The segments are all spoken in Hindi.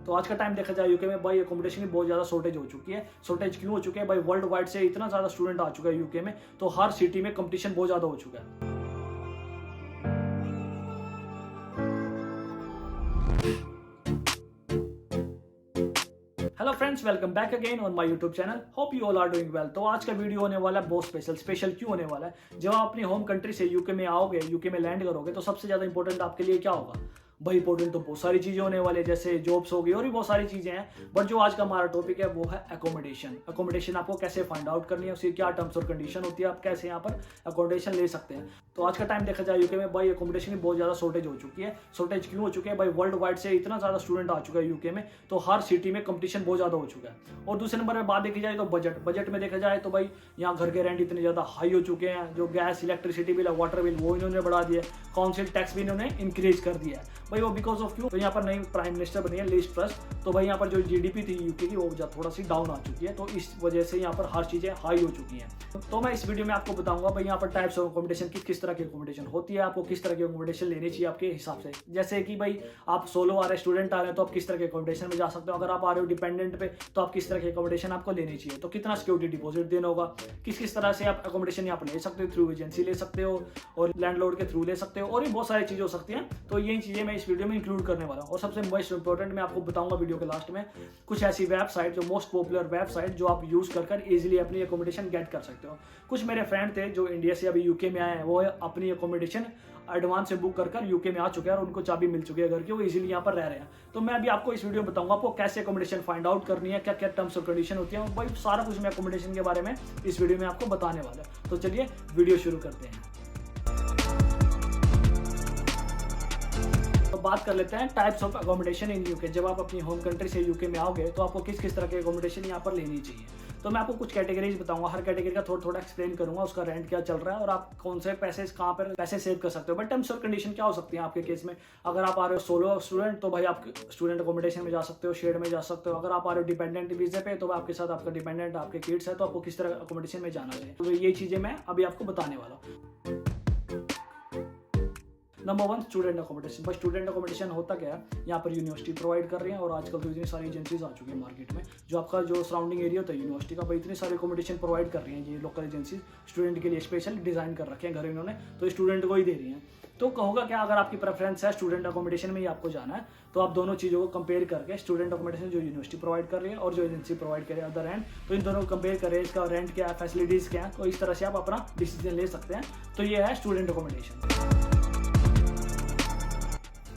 तो आज का टाइम देखा जाए यूके में भाई अकोमोडेशन की बहुत ज़्यादा शॉर्टेज हो चुकी है। शॉर्टेज क्यों हो चुकी है भाई, वर्ल्ड वाइड से इतना ज़्यादा स्टूडेंट आ चुका है यूके में, तो हर सिटी में कंपटीशन बहुत ज़्यादा हो चुका है। Hello friends, welcome back again on my YouTube channel. Hope you all are doing well. तो आज का वीडियो होने वाला है बहुत स्पेशल क्यों होने वाला है, जब आप अपनी होम कंट्री से यूके में आओगे, यूके में लैंड करोगे, तो सबसे ज्यादा इंपॉर्टेंट आपके लिए क्या होगा भाई। इंपॉर्टेंट तो बहुत सारी चीजें होने वाले, जैसे जॉब्स होगी और भी बहुत सारी चीजें हैं, बट जो आज का हमारा टॉपिक है वो है अकोमोडेशन। अकोमोडेशन आपको कैसे फाइंड आउट करनी है, उसकी क्या टर्म्स और कंडीशन होती है, आप कैसे यहाँ पर अकोमोडेशन ले सकते हैं। तो आज का टाइम देखा जाए यूके में भाई अकोमोडेशन की बहुत ज्यादा शॉर्टेज हो चुकी है। शॉर्टेज क्यों हो चुकी है भाई, वर्ल्ड वाइड से इतना ज्यादा स्टूडेंट आ चुका है यूके में, तो हर सिटी में कंपटीशन बहुत ज्यादा हो चुका है। और दूसरे नंबर में बात देखी जाए तो बजट में देखा जाए तो भाई यहाँ घर के रेंट इतने ज्यादा हाई हो चुके हैं, जो gas electricity bill water bill वो इन्होंने बढ़ा दिया, काउंसिल टैक्स भी इन्होंने इंक्रीज कर दिया है भाई। वो बिकॉज ऑफ क्यों, तो यहाँ पर नई प्राइम मिनिस्टर बनी है लिज ट्रस, तो भाई यहाँ पर जो जीडीपी थी यूके की वो थोड़ा सी डाउन आ चुकी है, तो इस वजह से यहाँ पर हर चीजें हाई हो चुकी हैं। तो मैं इस वीडियो में आपको बताऊंगा भाई यहाँ पर टाइप्स ऑफ अकोमोडेशन किस तरह की अकोमोडेशन होती है, आपको किस तरह की अकोमोडेशन लेनी चाहिए आपके हिसाब से। जैसे कि भाई आप सोलो आ रहे स्टूडेंट आ रहे हैं तो आप किस तरह के अकोमोडेशन में जा सकते हो, अगर आप आ रहे हो डिपेंडेंट पे तो आप किस तरह की अकोमोडेशन आपको लेनी चाहिए, तो कितना सिक्योरिटी डिपॉजिट देना होगा, किस तरह से आप अकोमोडेशन यहाँ पर ले सकते हो, थ्रू एजेंसी ले सकते हो और लैंडलॉर्ड के थ्रू ले सकते हो, और भी बहुत सारी चीजें हो सकती हैं। तो ये चीजें मैं इस वीडियो में इंक्लूड करने वाला हूँ। और सबसे मोस्ट इंपॉर्टेंट मैं आपको बताऊंगा वीडियो के लास्ट में कुछ ऐसी वेबसाइट, जो मोस्ट पॉपुलर वेबसाइट जो आप यूज कर इजिली अपनी अकोमोडेशन गेट कर सकते हो। कुछ मेरे फ्रेंड थे जो इंडिया से अभी यूके में आए हैं, वो अपनी अकोमोडेशन एडवांस से बुक कर यूके में आ चुके हैं और उनको चाबी मिल चुकी है घर की, वो इजीली यहाँ पर रह रहे हैं। तो मैं अभी आपको इस वीडियो में बताऊंगा आपको कैसे अकोमोडेशन फाइंड आउट करनी है, क्या क्या टर्म्स और कंडीशन होती है भाई, सारा कुछ मैं अकोमोडेशन के बारे में इस वीडियो में आपको बताने वाला है। तो चलिए वीडियो शुरू करते हैं। तो बात कर लेते हैं types of accommodation in UK. जब आप अपनी होम कंट्री से यूके में आओगे तो आपको किस तरह की अकोमोडेशन यहाँ पर लेनी चाहिए। तो मैं आपको कुछ कैटेगरीज बताऊंगा, हर कैटेगरी का थोड़ा एक्सप्लेन करूंगा, उसका रेंट क्या चल रहा है और आप कौन से पैसे कहाँ पर पैसे सेव कर सकते हो। बट टर्म्स और कंडीशन क्या हो सकती है आपके केस में। अगर आप आ रहे हो सोलो स्टूडेंट तो भाई आप स्टूडेंट अकोमोडेशन में जा सकते हो, शेड में जा सकते हो। अगर आप आ रहे हो डिपेंडेंट वीजे पे तो आपके साथ आपका डिपेंडेंट आपके किड्स है, तो आपको किस तरह अकोमोडेशन में जाना चाहिए। तो ये चीजें मैं अभी आपको बताने वाला हूँ। Number 1, student accommodation. बस स्टूडेंट अकोमोडेशन होता क्या है, यहाँ पर यूनिवर्सिटी प्रोवाइड कर रही है, और आजकल तो इतनी सारी एजेंसीज आ चुकी है मार्केट में, जो आपका जो सराउंडिंग एरिया होता है यूनिवर्सिटी का, भाई इतनी सारी अकोमोडेशन प्रोवाइड कर रही है ये लोकल एजेंसीज। स्टूडेंट के लिए स्पेशल डिजाइन कर रखे हैं घर इन्होंने, तो स्टूडेंट को ही दे रही हैं। तो कहोगा क्या, अगर आपकी प्रेफरेंस है स्टूडेंट अकोमोडेशन में ही आपको जाना है, तो आप दोनों चीज़ों को कंपेयर करके, स्टूडेंट अकोमोडेशन जो यूनिवर्सिटी प्रोवाइड कर रही है और जो एजेंसी प्रोवाइड करे अदर हैंड, तो इन दोनों को कंपेयर करें, इसका रेंट क्या है, फैसिलिटीज़ क्या है, तो इस तरह से आप अपना डिसीजन ले सकते हैं। तो ये है स्टूडेंट अकोमोडेशन।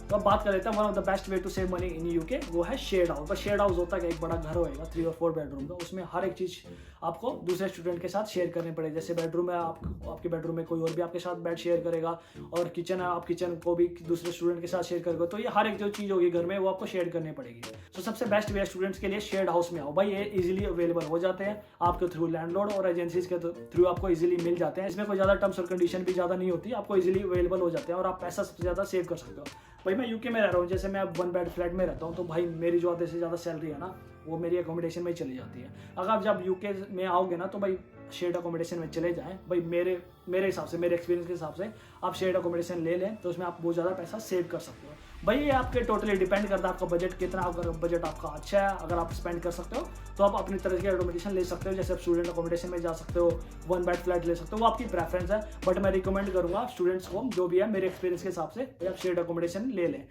तो अब बात कर लेते हैं one of the best way to save money in UK, वो है शेयर्ड हाउस। बस शेयर्ड हाउस होता है कि एक बड़ा घर होएगा 3 और 4 बेडरूम का, उसमें हर एक चीज आपको दूसरे स्टूडेंट के साथ शेयर करनी पड़ेगी। जैसे बेडरूम है, आपके बेडरूम में कोई और भी आपके साथ बेड शेयर करेगा, और किचन है, आप किचन को भी दूसरे स्टूडेंट के साथ शेयर करोगे, तो ये हर एक जो चीज होगी घर में वो आपको शेयर करनी पड़ेगी। तो सबसे बेस्ट वे स्टूडेंट्स के लिए शेयर्ड हाउस में आओ भाई, ये इजीली अवेलेबल हो जाते हैं आपके थ्रू लैंडलॉर्ड और एजेंसीज के थ्रू आपको इजीली मिल जाते हैं। इसमें कोई ज्यादा टर्म्स और कंडीशन भी ज्यादा नहीं होती, आपको इजीली अवेलेबल हो जाते हैं और आप पैसा सबसे ज्यादा सेव कर सकते हो। भाई मैं यूके में रह रहा हूँ, जैसे मैं 1 बेड फ्लैट में रहता हूँ, तो भाई मेरी जो आधे से ज़्यादा सैलरी है ना, वो मेरी अकोमोडेशन में चली जाती है। अगर आप जब यूके में आओगे ना, तो भाई शेयर्ड अकोमोडेशन में चले जाएं। भाई मेरे हिसाब से, मेरे एक्सपीरियंस के हिसाब से आप शेयर्ड अकोमोडेशन ले लें, तो उसमें आप बहुत ज़्यादा पैसा सेव कर सकते हो। भाई ये आपके टोटली डिपेंड करता है आपका बजट कितना। अगर बजट आपका अच्छा है, अगर आप स्पेंड कर सकते हो, तो आप अपनी तरह की अकोमोडेशन ले सकते हो। जैसे आप स्टूडेंट अकोमोडेशन में जा सकते हो, 1 बेड फ्लैट ले सकते हो, वो आपकी प्रेफरेंस है। बट मैं रिकमेंड करूँगा स्टूडेंट्स को, जो भी है मेरे एक्सपीरियंस के हिसाब से, आप शेयर्ड अकोमोडेशन ले लें।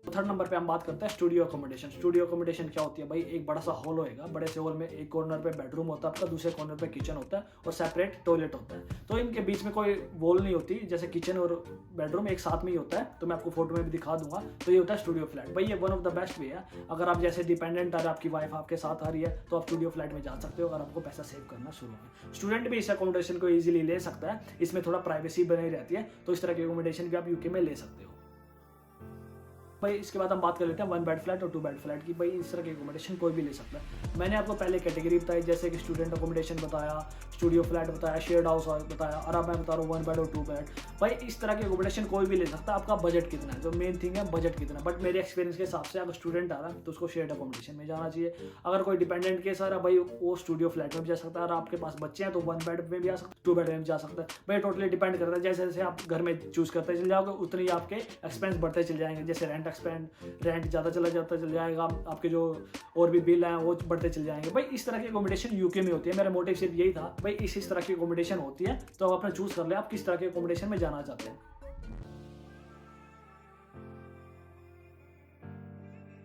थर्ड नंबर पे हम बात करते हैं स्टूडियो अकोमोडेशन। स्टूडियो अकोमोडेशन क्या होती है भाई, एक बड़ा सा हॉल होएगा, बड़े से हॉल में एक कॉर्नर पे बेडरूम होता है आपका, दूसरे कॉर्नर पे किचन होता है और सेपरेट टॉयलेट होता है। तो इनके बीच में कोई वॉल नहीं होती, जैसे किचन और बेडरूम एक साथ में ही होता है। तो मैं आपको फोटो में भी दिखा दूंगा। तो ये होता है स्टूडियो फ्लैट। भाई ये वन ऑफ द बेस्ट वे है। अगर आप जैसे डिपेंडेंट आ रहे, आपकी वाइफ आपके साथ आ रही है, तो आप स्टूडियो फ्लैट में जा सकते हो अगर आपको पैसा सेव करना शुरू में। स्टूडेंट भी इस अकोमोडेशन को ईजिली ले सकता है, इसमें थोड़ा प्राइवेसी बनी रहती है, तो इस तरह की अकोमोडेशन भी आप यूके में ले सकते हो। भाई इसके बाद हम बात कर लेते हैं 1 बेड फ्लैट और 2 बेड फ्लैट की। भाई इस तरह की अकोमोडेशन कोई भी ले सकता है। मैंने आपको पहले कैटेगरी बताई, जैसे कि स्टूडेंट अकोमोडेशन बताया, स्टूडियो फ्लैट बताया, शेयर्ड हाउस बताया, और अब मैं बता रहा हूँ 1 बेड और 2 बेड। भाई इस तरह की अकोमोडेशन कोई भी ले सकता है, आपका बजट कितना है, जो मेन थिंग है बजट कितना। बट मेरे एक्सपीरियंस के हिसाब से अगर स्टूडेंट आ रहा है तो उसको शेयर्ड अकोमोडेशन में जाना चाहिए। अगर कोई डिपेंडेंट केस आ रहा है भाई, वो स्टूडियो फ्लैट में भी जा सकता है। अगर आपके पास बच्चे हैं तो 1 बेड में भी आ सकते हैं, 2 बेड में भी जा सकता है। भाई टोटली डिपेंड करता है, जैसे जैसे आप घर में चूज करते चले जाओगे उतनी आपके एक्सपेंस बढ़ते चले जाएंगे। जैसे रेंट टैक्स रेंट ज़्यादा चल जाएगा, आपके जो और भी बिल हैं वो बढ़ते चले जाएंगे। भाई इस तरह की अकोमोडेशन यूके में होती है। मेरा मोटिव सिर्फ यही था भाई इस तरह की अकोमोडेशन होती है, तो आप अपना चूज़ कर ले आप किस तरह की अकोमोडेशन में जाना चाहते हैं।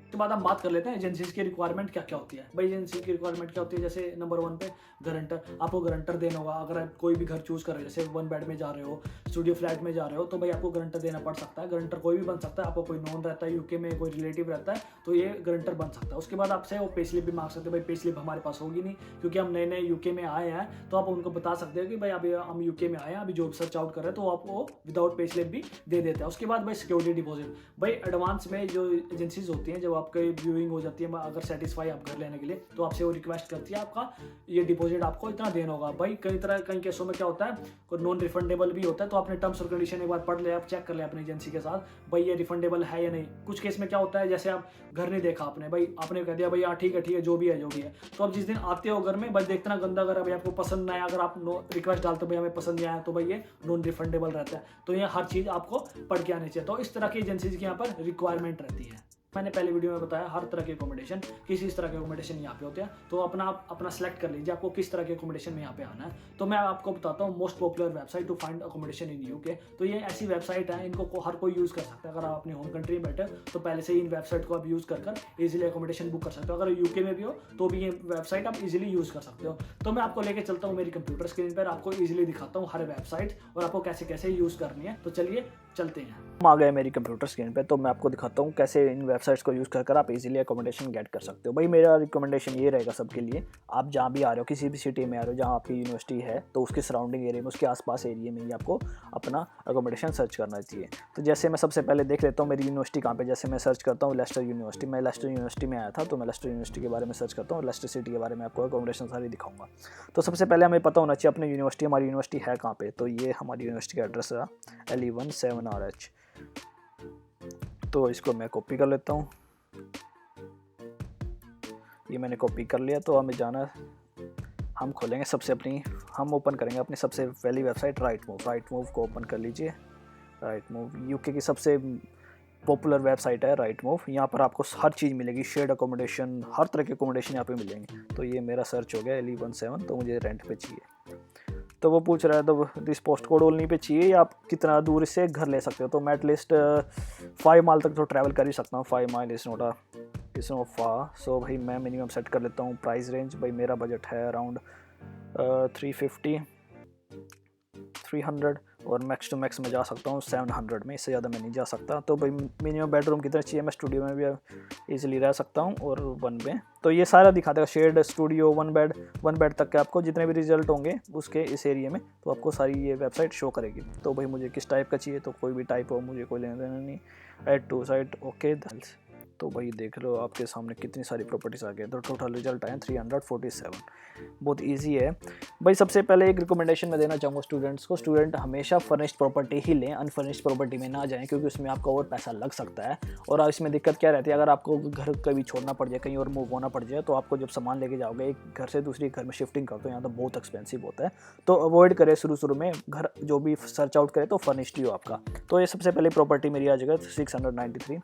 उसके बाद हम बात कर लेते हैं एजेंसीज की रिक्वायरमेंट क्या क्या होती है। भाई एजेंसी की रिक्वायरमेंट क्या होती है, जैसे नंबर 1 पे गारंटर, आपको गारंटर देना होगा। अगर आप कोई भी घर चूज कर रहे हो, जैसे 1 बेड में जा रहे हो, स्टूडियो फ्लैट में जा रहे हो, तो भाई आपको गारंटर देना पड़ सकता है। गारंटर कोई भी बन सकता है, आपको कोई नॉन रहता है यूके में, कोई रिलेटिव रहता है, तो ये गारंटर बन सकता है। उसके बाद आपसे वो पे स्लिप भी मांग सकते हैं। भाई पे स्लिप हमारे पास होगी नहीं, क्योंकि हम नए नए यूके में आए हैं, तो आप उनको बता सकते हो कि भाई अभी हम यूके में आए हैं, अभी जॉब सर्च आउट कर रहे हैं, तो आपको विदाउट पे स्लिप भी दे देते हैं। उसके बाद भाई सिक्योरिटी डिपॉजिट, भाई एडवांस में जो एजेंसीज होती हैं, जब आपकी व्यूइंग हो जाती है, अगर सेटिस्फाई आप घर लेने के लिए, तो आपसे वो रिक्वेस्ट करती है आपका ये डिपॉजिट आपको इतना देना होगा। भाई कई केसों में क्या होता है, कोई नॉन रिफंडेबल भी होता है, तो आपने टर्म्स और कंडीशन एक बार पढ़ ले, आप चेक कर ले अपनी एजेंसी के साथ भाई ये रिफंडेबल है या नहीं। कुछ केस में क्या होता है, जैसे आप घर नहीं देखा आपने, भाई आपने कह दिया भाई हाँ ठीक है जो भी है, तो आप जिस दिन आते हो घर में, भाई देखते ना गंदा अगर भाई आपको पसंद ना आया, अगर आप रिक्वेस्ट डालते हो भाई हमें पसंद नहीं आया, तो भाई ये नॉन रिफंडेबल रहता है। तो ये हर चीज़ आपको पढ़ के आनी चाहिए। तो इस तरह की एजेंसीज की यहाँ पर रिक्वायरमेंट रहती है। मैंने पहले वीडियो में बताया हर तरह के अकोमोडेशन, किसी तरह के अकोमोडेशन यहाँ पे होते हैं, तो अपना सेलेक्ट कर लीजिए आपको किस तरह के अकोमोडेशन में यहाँ पे आना है। तो मैं आपको बताता हूँ most popular website to find accommodation in UK. तो ये ऐसी वेबसाइट है, इनको हर कोई यूज़ कर सकता है। अगर आप अपनी होम कंट्री में बैठे तो पहले से ही इन वेबसाइट को आप यूज़ कर ईजिली अकोमोडेशन बुक कर सकते हो। अगर यूके में भी हो तो भी ये वेबसाइट आप इजीली यूज़ कर सकते हो। तो मैं आपको लेके चलता हूँ मेरी कंप्यूटर स्क्रीन पर, आपको ईजिली दिखाता हूँ हर वेबसाइट और आपको कैसे कैसे यूज़ करनी है। तो चलिए चलते हैं। हम आ गए मेरी कंप्यूटर स्क्रीन पे, तो मैं आपको दिखाता हूँ कैसे इन वेबसाइट्स को यूज़ कर आप इजीली अकोमोडेशन गेट कर सकते हो। भाई मेरा रिकमेंडेशन ये रहेगा सबके लिए, आप जहाँ भी आ रहे हो, किसी भी सिटी में आ रहे हो जहाँ आपकी यूनिवर्सिटी है, तो उसके सराउंडिंग एरिया में, उसके आसपास एरिया में ही आपको अपना अकोमोडेशन सर्च करना चाहिए। तो जैसे मैं सबसे पहले देख लेता हूँ मेरी यूनिवर्सिटी कहाँ पे। जैसे मैं सर्च करता हूँ लेस्टर यूनिवर्सिटी, मैं लेस्टर यूनिवर्सिटी में आया था, तो मैं लेस्टर यूनिवर्सिटी के बारे में सर्च करता हूँ, लेस्टर सिटी के बारे में आपको अकोमोडेशन सारी दिखाऊंगा। तो सबसे पहले हमें पता होना चाहिए अपनी यूनिवर्सिटी, हमारी यूनिवर्सिटी है कहाँ पे। तो ये हमारी यूनिवर्सिटी का एड्रेस है LE17RH। तो इसको मैं कॉपी कर लेता हूँ, ये मैंने कॉपी कर लिया। तो हमें जाना, हम खोलेंगे हम ओपन करेंगे अपनी सबसे पहली वेबसाइट राइट मूव को ओपन कर लीजिए। राइट मूव यूके की सबसे पॉपुलर वेबसाइट है राइट मूव। यहाँ पर आपको हर चीज़ मिलेगी, शेड अकोमोडेशन, हर तरह के अकोमोडेशन यहाँ पे मिलेंगे। तो ये मेरा सर्च हो गया LE17, तो मुझे रेंट पे चाहिए। तो वो पूछ रहा है तो इस पोस्ट कोड ओनली पे चाहिए या आप कितना दूर से घर ले सकते हो। तो मैं एटलीस्ट 5 माइल तक तो ट्रैवल कर ही सकता हूँ। 5 माइल इज़ नॉट फार। सो भाई मैं मिनिमम सेट कर लेता हूँ प्राइस रेंज। भाई मेरा बजट है अराउंड 300 और मैक्स टू मैक्स मैं जा सकता हूँ 700 में, इससे ज़्यादा मैं नहीं जा सकता। तो भाई मिनिमम बेडरूम कितना चाहिए, मैं स्टूडियो में भी इजीली रह सकता हूँ और 1 में। तो ये सारा दिखा देगा, शेड, स्टूडियो, 1 बेड तक के आपको जितने भी रिजल्ट होंगे उसके इस एरिया में, तो आपको सारी ये वेबसाइट शो करेगी। तो भाई मुझे किस टाइप का चाहिए, तो कोई भी टाइप हो, मुझे कोई लेना देना नहीं। Add to site, okay that's. तो भाई देख लो आपके सामने कितनी सारी प्रॉपर्टीज़ आ गई। तो टोटल रिजल्ट आए 347। बहुत इजी है। भाई सबसे पहले एक रिकमेंडेशन मैं देना चाहूँगा स्टूडेंट्स को, स्टूडेंट हमेशा फर्निश्ड प्रॉपर्टी ही लें, अनफर्निश्ड प्रॉपर्टी में ना जाएं, क्योंकि उसमें आपका और पैसा लग सकता है। और इसमें दिक्कत क्या रहती है, अगर आपको घर कभी छोड़ना पड़ जाए, कहीं और मूव होना पड़ जाए, तो आपको जब सामान लेके जाओगे एक घर से दूसरी घर में शिफ्टिंग करते हो, यहाँ तो बहुत एक्सपेंसिव होता है। तो अवॉइड करें शुरू में, घर जो भी सर्च आउट करे तो फर्निश्ड ही हो आपका। तो ये सबसे पहले प्रॉपर्टी मेरी आ जाएगा 693,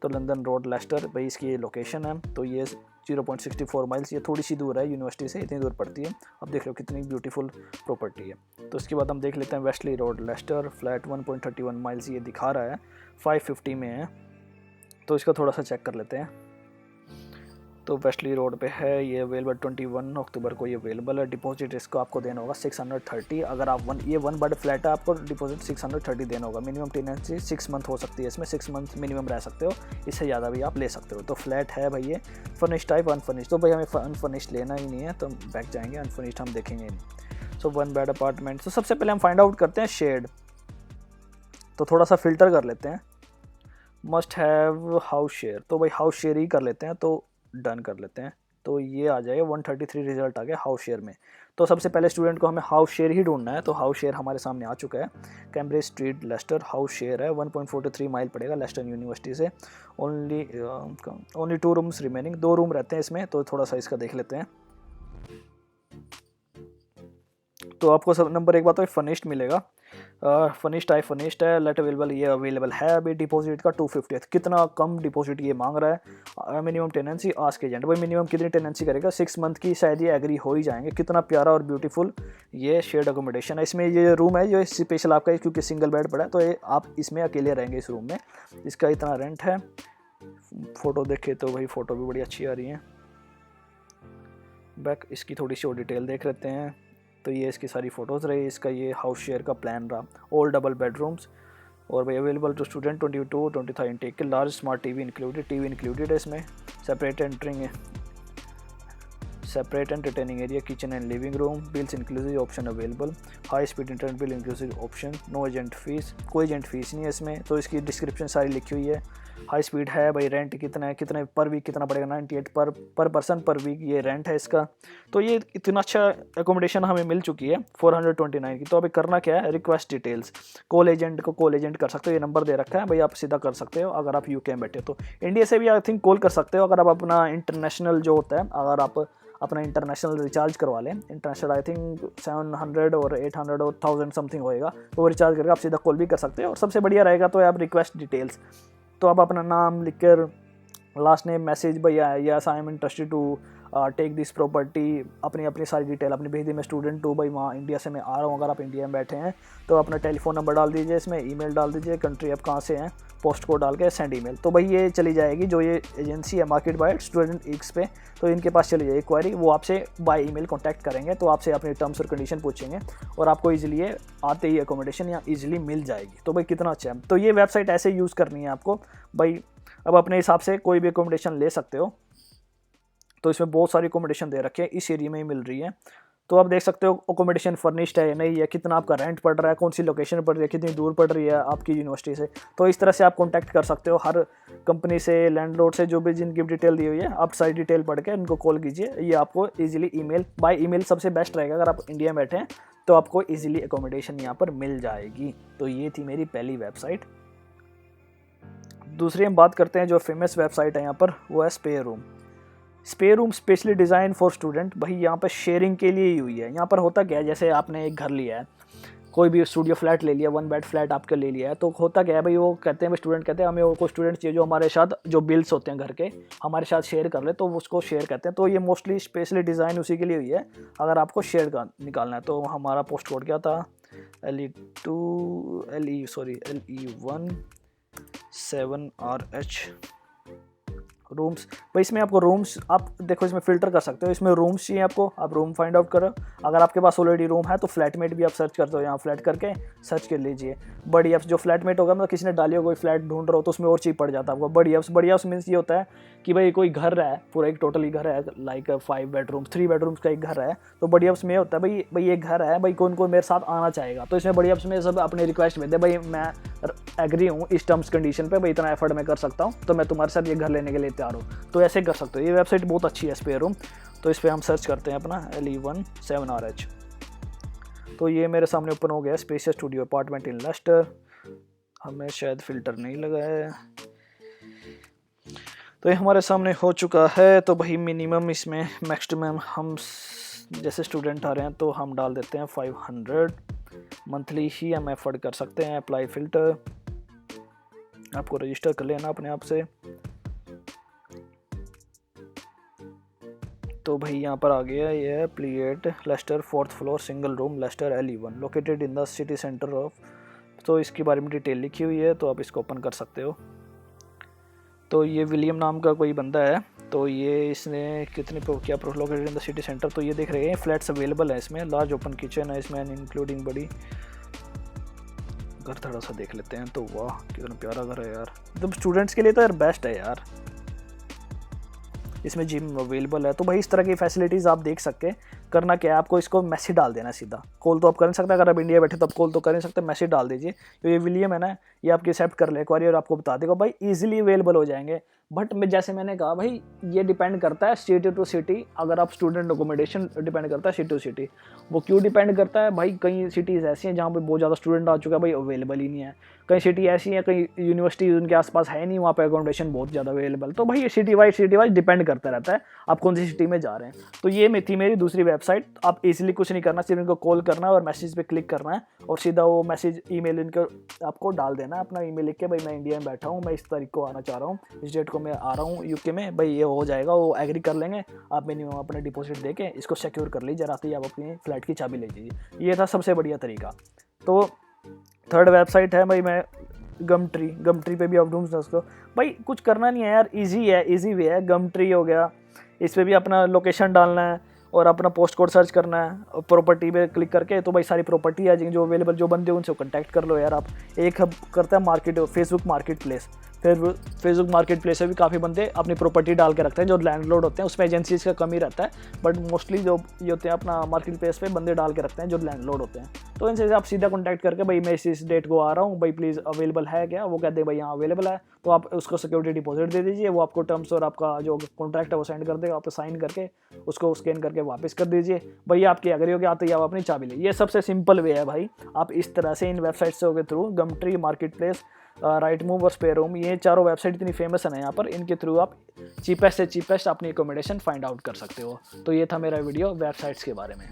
तो लंदन रोड लेस्टर, भाई इसकी लोकेशन है। तो ये 0.64 माइल्स, ये थोड़ी सी दूर है यूनिवर्सिटी से, इतनी दूर पड़ती है। अब देख लो कितनी ब्यूटीफुल प्रॉपर्टी है। तो इसके बाद हम देख लेते हैं Westley road Leicester, flat 1.31 miles ये दिखा रहा है, 550 में है। तो इसका थोड़ा सा चेक कर लेते हैं। तो वेस्टली रोड पे है ये, अवेलेबल 21 अक्टूबर को ये अवेलेबल है। डिपॉजिट इसको आपको देना होगा 630। अगर आप 1 बेड फ्लैट है, आपको डिपॉजिट 630 देना होगा। मिनिमम टेनेंसी 6 मंथ हो सकती है इसमें, 6 मंथ मिनिमम रह सकते हो, इससे ज़्यादा भी आप ले सकते हो। तो फ्लैट है भाई ये, फर्निश्ड टाइप अनफर्निश्ड। तो भाई हमें अनफर्निश्ड लेना ही नहीं है, तो हम बैक जाएंगे, अनफर्निश्ड हम देखेंगे। सो 1 बेड अपार्टमेंट। तो सबसे पहले हम फाइंड आउट करते हैं शेड, तो थोड़ा सा फिल्टर कर लेते हैं। मस्ट हैव हाउस शेयर, तो भाई हाउस शेयर ही कर लेते हैं, तो डन कर लेते हैं। तो ये आ जाएगा 133 रिजल्ट आ गया हाउस शेयर में। तो सबसे पहले स्टूडेंट को हमें हाउस शेयर ही ढूंढना है। तो हाउस शेयर हमारे सामने आ चुका है, Cambridge street Leicester, house share है, 1.43 माइल पड़ेगा लेस्टर यूनिवर्सिटी से। ओनली 2 रूम्स रिमेनिंग, 2 रूम रहते हैं इसमें। तो थोड़ा सा इसका देख लेते हैं। तो आपको सब नंबर एक बात तो फर्निश्ड मिलेगा, फर्निश्ड है, लेट अवेलेबल, ये अवेलेबल है अभी। डिपॉजिट का 250, कितना कम डिपॉजिट ये मांग रहा है। मिनिमम टेनेंसी आस्क एजेंट, भाई मिनिमम कितनी टेनेंसी करेगा, 6 मंथ की शायद ये एग्री हो ही जाएंगे। कितना प्यारा और ब्यूटीफुल ये शेयर्ड अकोमोडेशन है। इसमें ये रूम है जो स्पेशल आपका है, क्योंकि सिंगल बेड पड़ा है तो ये आप इसमें अकेले रहेंगे इस रूम में। इसका इतना रेंट है। फ़ोटो देखे तो भाई फ़ोटो भी बड़ी अच्छी आ रही है। बैक इसकी थोड़ी सी और डिटेल देख लेते हैं। तो ये इसकी सारी फ़ोटोज़ रही। इसका ये हाउस शेयर का प्लान रहा। ऑल डबल बेडरूम्स और भाई अवेलेबल टू स्टूडेंट 22-23 इनटेक के। लार्ज स्मार्ट टीवी इंक्लूडेड है इसमें। Separate entertaining area, kitchen and living room. Bills inclusive option available. High speed internet bill inclusive option. No agent fees, कोई एजेंट फीस नहीं है इसमें। तो इसकी डिस्क्रिप्शन सारी लिखी हुई है। हाई स्पीड है भाई। रेंट कितना है, कितने पर वीक कितना पड़ेगा, 98 पर पर्सन पर वीक ये रेंट है इसका। तो ये इतना अच्छा एकोमोडेशन हमें मिल चुकी है 429 की। तो अभी करना क्या है, रिक्वेस्ट डिटेल्स। कॉल एजेंट कर सकते हो, ये नंबर दे रखा है भाई, आप सीधा कर सकते हो। अगर आप यूके में बैठे हो तो इंडिया से भी आई थिंक कॉल कर सकते हो। अगर आप अपना इंटरनेशनल जो होता है, अगर आप अपना इंटरनेशनल रिचार्ज करवा लें, इंटरनेशनल आई थिंक 700 और 800 और 1000 समथिंग होएगा, तो वो रिचार्ज करके आप सीधा कॉल भी कर सकते हो। और सबसे बढ़िया रहेगा तो आप रिक्वेस्ट डिटेल्स, तो आप अपना नाम लिख कर, लास्ट नेम, मैसेज, भैया yes I am interested to take this property, अपनी सारी डिटेल अपनी भेज दी। मैं स्टूडेंट हूँ भाई, वहाँ इंडिया से मैं आ रहा हूँ। अगर आप इंडिया में बैठे हैं तो अपना टेलीफोन नंबर डाल दीजिए इसमें, ईमेल डाल दीजिए, कंट्री आप कहाँ से हैं, पोस्ट कोड डाल के सेंड ईमेल। तो भाई ये चली जाएगी, जो ये एजेंसी है मार्केट बाय स्टूडेंट एक्स पे, तो इनके पास चली जाएगी क्वारी। वो आपसे बाय ईमेल कांटेक्ट करेंगे, तो आपसे अपने टर्म्स और कंडीशन पूछेंगे और आपको इजीली आते ही अकोमोडेशन या इजीली मिल जाएगी। तो भाई कितना अच्छा है। तो ये वेबसाइट ऐसे यूज़ करनी है आपको भाई। अब अपने हिसाब से कोई भी अकोमोडेशन ले सकते हो। तो इसमें बहुत सारी अकोमोडेशन दे रखे हैं, इस एरिया में ही मिल रही है। तो आप देख सकते हो अकोमोडेशन फर्निश्ड है या नहीं है, कितना आपका रेंट पड़ रहा है, कौन सी लोकेशन पड़ रही है, कितनी दूर पड़ रही है आपकी यूनिवर्सिटी से। तो इस तरह से आप कांटेक्ट कर सकते हो हर कंपनी से, लैंडलॉर्ड से, जो भी जिनकी डिटेल दी हुई है, आप सारी डिटेल पढ़ के इनको कॉल कीजिए। ये आपको इजीली ईमेल, बाय ईमेल सबसे बेस्ट रहेगा। अगर आप इंडिया में बैठे हैं तो आपको इजीली अकोमोडेशन यहाँ पर मिल जाएगी। तो ये थी मेरी पहली वेबसाइट। दूसरी हम बात करते हैं जो फेमस वेबसाइट है यहाँ पर, वो है spare room specially design for student. भाई यहाँ पर शेयरिंग के लिए ही हुई है। यहाँ पर होता क्या है, जैसे आपने एक घर लिया है, कोई भी स्टूडियो फ्लैट ले लिया, 1 बेड फ्लैट आपके ले लिया है, तो होता क्या है भाई, वो कहते हैं, स्टूडेंट कहते हैं हमें वो कोई स्टूडेंट चाहिए जो हमारे साथ जो बिल्स होते हैं घर के हमारे साथ शेयर कर ले, तो उसको शेयर कहते हैं। तो ये मोस्टली स्पेशली डिज़ाइन उसी के लिए हुई है। अगर आपको शेयर का निकालना है तो हमारा पोस्ट कोड क्या था, LE1 7RH रूम्स। भाई इसमें आपको रूम्स, आप देखो इसमें फ़िल्टर कर सकते हो, इसमें रूम्स चाहिए आपको, आप रूम फाइंड आउट करो। अगर आपके पास ऑलरेडी रूम है तो फ्लैटमेट भी आप सर्च करते हो, यहाँ फ्लैट करके सर्च कर लीजिए। बड़ी एप्स जो फ्लैटमेट होगा, मतलब किसी ने डाली हो, कोई फ्लैट ढूंढ रहा हो तो उसमें और चीप पड़ जाता है आपको। बड़ी एप्स मीन्स ये होता है कि भाई कोई घर है, पूरा एक टोटली घर है, लाइक 5 बेडरूम 3 बेडरूम्स का एक घर है, तो बड़ी एप्स में होता है भाई ये घर है, भाई कौन कौन मेरे साथ आना चाहेगा। तो इसमें बड़ी एप्स में सब अपने रिक्वेस्ट भेजते, भाई मैं एग्री हूँ इस टर्म्स कंडीशन पे, भाई इतना एफर्ट मैं कर सकता हूँ, तो मैं तुम्हारे साथ ये घर लेने के लिए तैयार हूँ। तो ऐसे कर सकते हो। ये वेबसाइट बहुत अच्छी है स्पेयर रूम। तो इस पर हम सर्च करते हैं अपना LE1 7RH। तो ये मेरे सामने ओपन हो गया, spacious studio apartment in Leicester. हमें शायद फ़िल्टर नहीं लगा है, तो ये हमारे सामने हो चुका है। तो भाई मिनिमम इसमें मैक्सिमम हम जैसे स्टूडेंट आ रहे हैं तो हम डाल देते हैं 500 मंथली ही हम एफर्ड कर सकते हैं। अप्लाई फ़िल्टर, आपको रजिस्टर कर लेना अपने आप से। तो भाई यहाँ पर आ गया ये है प्लीएट Leicester 4th floor single room Leicester LE1 located in the city centre of. तो इसके बारे में डिटेल लिखी हुई है, तो आप इसको ओपन कर सकते हो। तो ये विलियम नाम का कोई बंदा है, तो ये इसने कितने क्या located in the city centre. तो ये देख रहे हैं फ्लैट्स अवेलेबल है इसमें। लार्ज ओपन किचन है इसमें इंक्लूडिंग बड़ी। घर थोड़ा सा देख लेते हैं, तो वाह कितना प्यारा घर है यार, एकदम स्टूडेंट्स के लिए तो यार बेस्ट है यार। इसमें जिम अवेलेबल है। तो भाई इस तरह की फैसिलिटीज़ आप देख सकते। करना क्या है, आपको इसको मैसेज डाल देना सीधा। कॉल तो आप कर नहीं सकते, अगर आप इंडिया बैठे तो आप कॉल तो कर नहीं सकते, मैसेज डाल दीजिए। तो ये विलियम है ना, ये आपकी एक्सेप्ट कर ले एक बार और आपको बता देगा। भाई इजीली अवेलेबल हो जाएंगे। बट मैं जैसे मैंने कहा भाई ये डिपेंड करता है सिटी टू सिटी, अगर आप स्टूडेंट अकोमोडेशन डिपेंड करता है सिटी टू सिटी। वो क्यों डिपेंड करता है भाई, कई सिटीज़ ऐसी हैं जहाँ पे बहुत ज़्यादा स्टूडेंट आ चुका है भाई, अवेलेबल ही नहीं है। कई सिटी ऐसी हैं, कई यूनिवर्सिटीज़ उनके आसपास है नहीं, वहाँ पे अकोमोडेशन बहुत ज़्यादा अवेलेबल। तो भाई ये सिटी वाइज डिपेंड करता रहता है आप कौन सी सिटी में जा रहे हैं। तो ये थी मेरी दूसरी वेबसाइट। आप इजीली कुछ नहीं करना, सिर्फ इनको कॉल करना है और मैसेज पे क्लिक करना है और सीधा वो मैसेज ईमेल इनको आपको डाल देना है, अपना ईमेल लिख के भाई मैं इंडिया में बैठा हूँ, मैं इस तारीख को आना चाह रहा हूँ, इस डेट को मैं आ रहा हूँ यूके में, भाई ये हो जाएगा। वो एग्री कर लेंगे, आप मिनिमम अपना डिपॉजिट दे के इसको सिक्योर कर लीजिए, रात ही आप अपनी फ्लैट की चाबी ले लीजिए। ये था सबसे बढ़िया तरीका। तो थर्ड वेबसाइट है भाई मैं गमट्री पे भी आप ढूंढ सकते हो भाई, कुछ करना नहीं है यार, इजी वे है। गमट्री हो गया, इस पर भी अपना लोकेशन डालना है और अपना पोस्ट कोड सर्च करना है और प्रॉपर्टी पे क्लिक करके तो भाई सारी प्रॉपर्टी आ जाएंगी जो अवेलेबल, जो बंदे उनसे कॉन्टैक्ट कर लो यार आप। एक हब करता है फेसबुक मार्केट प्लेस, फिर फेसबुक मार्केट प्लेस में भी काफ़ी बंदे अपनी प्रॉपर्टी डाल के रखते हैं, जो लैंडलॉर्ड होते हैं उसमें एजेंसीज का कमी रहता है, बट मोस्टली जो ये होते हैं अपना मार्केट प्लेस पे बंदे डाल के रखते हैं जो लैंडलॉर्ड होते हैं। तो इनसे आप सीधा कॉन्टैक्ट करके भाई मैं इस डेट को आ रहा हूँ भाई, प्लीज़ अवेलेबल है क्या, वो कहते हैं भाई यहाँ अवेलेबल है, तो आप उसको सिक्योरिटी डिपॉजिट दे दीजिए, वो आपको टर्म्स और आपका जो कॉन्ट्रैक्ट है वो सेंड कर देगा, आप साइन करके उसको स्कैन करके वापस कर दीजिए, भाई आपकी एग्री हो गया, आते ही आप अपनी चाबी ले। ये सबसे सिंपल वे है भाई, आप इस तरह से इन वेबसाइट से होगे through Gumtree, marketplace, Rightmove और स्पेयर रूम, ये चारों वेबसाइट इतनी फेमस है ना यहाँ पर, इनके थ्रू आप चीपेस्ट से चीपेस्ट अपनी अकोमोडेशन फाइंड आउट कर सकते हो। तो ये था मेरा वीडियो वेबसाइट्स के बारे में।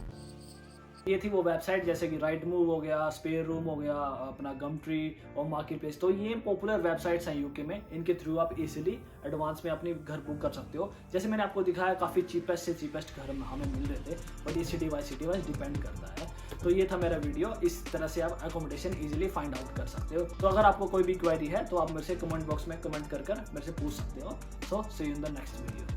ये थी वो वेबसाइट जैसे कि राइट मूव हो गया, स्पेयर रूम हो गया, अपना गमट्री और मार्केट प्लेस। तो ये पॉपुलर वेबसाइट्स हैं यूके में, इनके थ्रू आप इजीली एडवांस में अपनी घर बुक कर सकते हो। जैसे मैंने आपको दिखाया काफ़ी चीपेस्ट से चीपेस्ट घर हमें मिल रहे थे, बट ये सिटी वाइज डिपेंड करता है। तो ये था मेरा वीडियो, इस तरह से आप अकोमोडेशन इजीली फाइंड आउट कर सकते हो। तो अगर आपको कोई भी क्वेरी है तो आप मेरे से कमेंट बॉक्स में कमेंट कर मेरे से पूछ सकते हो। So see you in the next video.